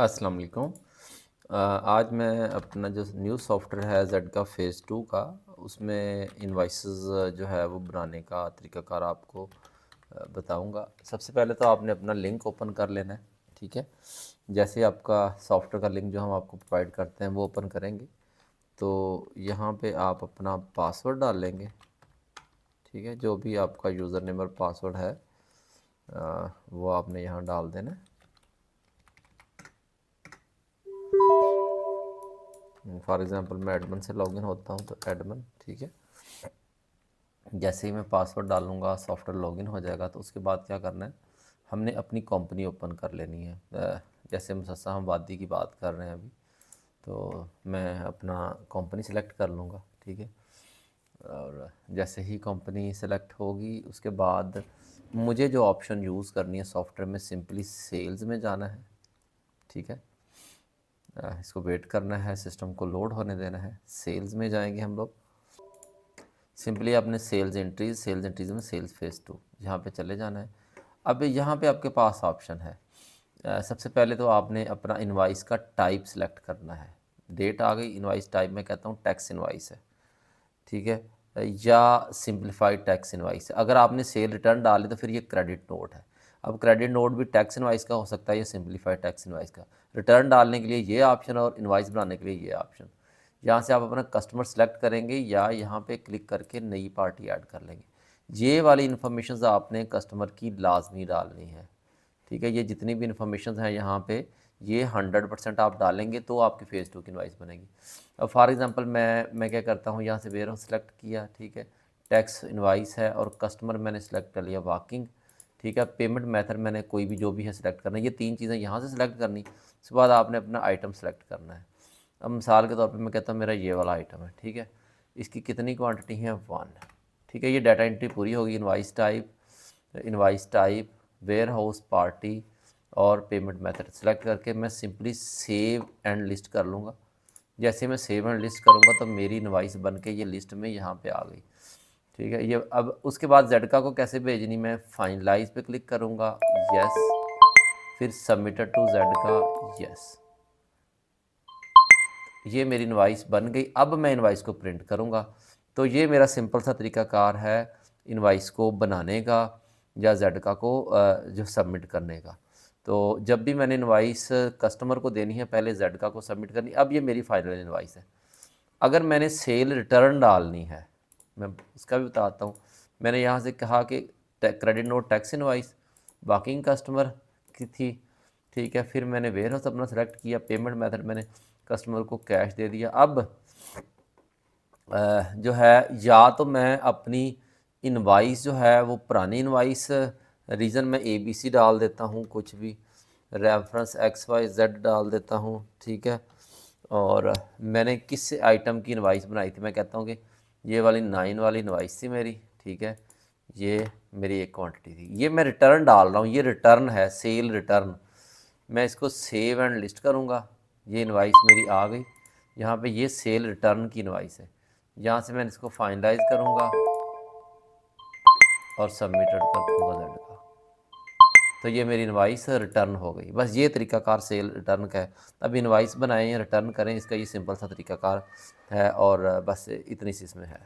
अस्सलाम वालेकुम। आज मैं अपना जो न्यू सॉफ्टवेयर है जेड का फ़ेज़ 2 का, उसमें इनवॉइसेस जो है वो बनाने का तरीक़ाकार आपको बताऊंगा। सबसे पहले तो आपने अपना लिंक ओपन कर लेना है, ठीक है। जैसे आपका सॉफ्टवेयर का लिंक जो हम आपको प्रोवाइड करते हैं वो ओपन करेंगे तो यहाँ पे आप अपना पासवर्ड डाल लेंगे, ठीक है। जो भी आपका यूज़र नेम और पासवर्ड है वो आपने यहाँ डाल देना है। फॉर एग्ज़ाम्पल मैं एडमिन से लॉगिन होता हूँ तो एडमिन, ठीक है। जैसे ही मैं पासवर्ड डालूँगा सॉफ्टवेयर लॉगिन हो जाएगा। तो उसके बाद क्या करना है, हमने अपनी कंपनी ओपन कर लेनी है। जैसे मुसस्सा हम वादी की बात कर रहे हैं अभी, तो मैं अपना कंपनी सेलेक्ट कर लूँगा, ठीक है। और जैसे ही कंपनी सेलेक्ट होगी उसके बाद मुझे जो ऑप्शन यूज़ करनी है सॉफ्टवेयर में, सिंपली सेल्स में जाना है, ठीक है। इसको वेट करना है, सिस्टम को लोड होने देना है। सेल्स में जाएंगे हम लोग, सिंपली आपने सेल्स एंट्रीज़ में सेल्स फ़ेज़ 2 यहाँ पे चले जाना है। अब यहाँ पे आपके पास ऑप्शन है। सबसे पहले तो आपने अपना इनवॉइस का टाइप सेलेक्ट करना है। डेट आ गई, इनवॉइस टाइप मैं कहता हूँ टैक्स इनवॉइस है, ठीक है, या सिंप्लीफाइड टैक्स इनवॉइस है। अगर आपने सेल रिटर्न डाली तो फिर ये क्रेडिट नोट है। अब क्रेडिट नोट भी टैक्स इनवॉइस का हो सकता है या सिंप्लीफाइड टैक्स इनवॉइस का। रिटर्न डालने के लिए ये ऑप्शन और इनवॉइस बनाने के लिए ये ऑप्शन। यहाँ से आप अपना कस्टमर सेलेक्ट करेंगे या यहाँ पे क्लिक करके नई पार्टी ऐड कर लेंगे। ये वाली इन्फॉर्मेशन आपने कस्टमर की लाजमी डालनी है, ठीक है। ये जितनी भी इन्फॉर्मेशन हैं यहाँ पे, ये 100% आप डालेंगे तो आपकी फ़ेज़ 2 की इनवॉइस बनेगी। अब फॉर एग्ज़ाम्पल मैं क्या करता हूँ, यहाँ से वेयर हाउस सेलेक्ट किया, ठीक है। टैक्स इनवॉइस है और कस्टमर मैंने सेलेक्ट कर लिया वॉकिंग, ठीक है। पेमेंट मेथड मैंने कोई भी जो भी है सेलेक्ट करना है। ये 3 चीज़ें यहाँ से सेलेक्ट करनी, उसके बाद आपने अपना आइटम सेलेक्ट करना है। अब मिसाल के तौर पे मैं कहता हूँ मेरा ये वाला आइटम है, ठीक है। इसकी कितनी क्वांटिटी है, 1, ठीक है। ये डाटा एंट्री पूरी होगी। Invoice type, warehouse, party और पेमेंट मेथड सेलेक्ट करके मैं सिंपली सेव एंड लिस्ट कर लूँगा। जैसे मैं सेव एंड लिस्ट करूँगा तो मेरी इनवॉइस बन के ये लिस्ट में यहाँ पे आ गई, ठीक है। ये अब उसके बाद जेडका को कैसे भेजनी, मैं फाइनलाइज पे क्लिक करूँगा, यस, फिर सबमिटेड टू जेडका, यस। ये मेरी इनवॉइस बन गई। अब मैं इनवॉइस को प्रिंट करूँगा। तो ये मेरा सिंपल सा तरीक़ाकार है इनवॉइस को बनाने का या जेडका को जो सबमिट करने का। तो जब भी मैंने इनवॉइस कस्टमर को देनी है, पहले जेडका को सबमिट करनी। अब ये मेरी फाइनल इनवॉइस है। अगर मैंने सेल रिटर्न डालनी है, मैं उसका भी बताता हूँ। मैंने यहाँ से कहा कि credit note tax invoice barking customer की थी, ठीक है। फिर मैंने वेयर हाउस अपना सेलेक्ट किया, पेमेंट मेथड मैंने कस्टमर को कैश दे दिया। अब जो है, या तो मैं अपनी इनवॉइस जो है वो पुरानी इनवॉइस, रीज़न मैं ABC डाल देता हूँ, कुछ भी रेफरेंस XYZ डाल देता हूँ, ठीक है। और मैंने किस आइटम की इनवॉइस बनाई थी, मैं कहता हूँ कि ये वाली 9 वाली इनवॉइस थी मेरी, ठीक है। ये मेरी एक क्वांटिटी थी। ये मैं रिटर्न डाल रहा हूँ, ये रिटर्न है, सेल रिटर्न। मैं इसको सेव एंड लिस्ट करूँगा। ये इनवॉइस मेरी आ गई। यहाँ पे ये सेल रिटर्न की इनवॉइस है। यहाँ से मैं इसको फाइनलाइज करूँगा और सबमिटेड कर दूँगा जेड का। तो ये मेरी इनवॉइस रिटर्न हो गई। बस ये तरीकाकार सेल रिटर्न का है। अब इनवॉइस बनाएं, रिटर्न करें, इसका ये सिंपल सा तरीकाकार है और बस इतनी सी इसमें है।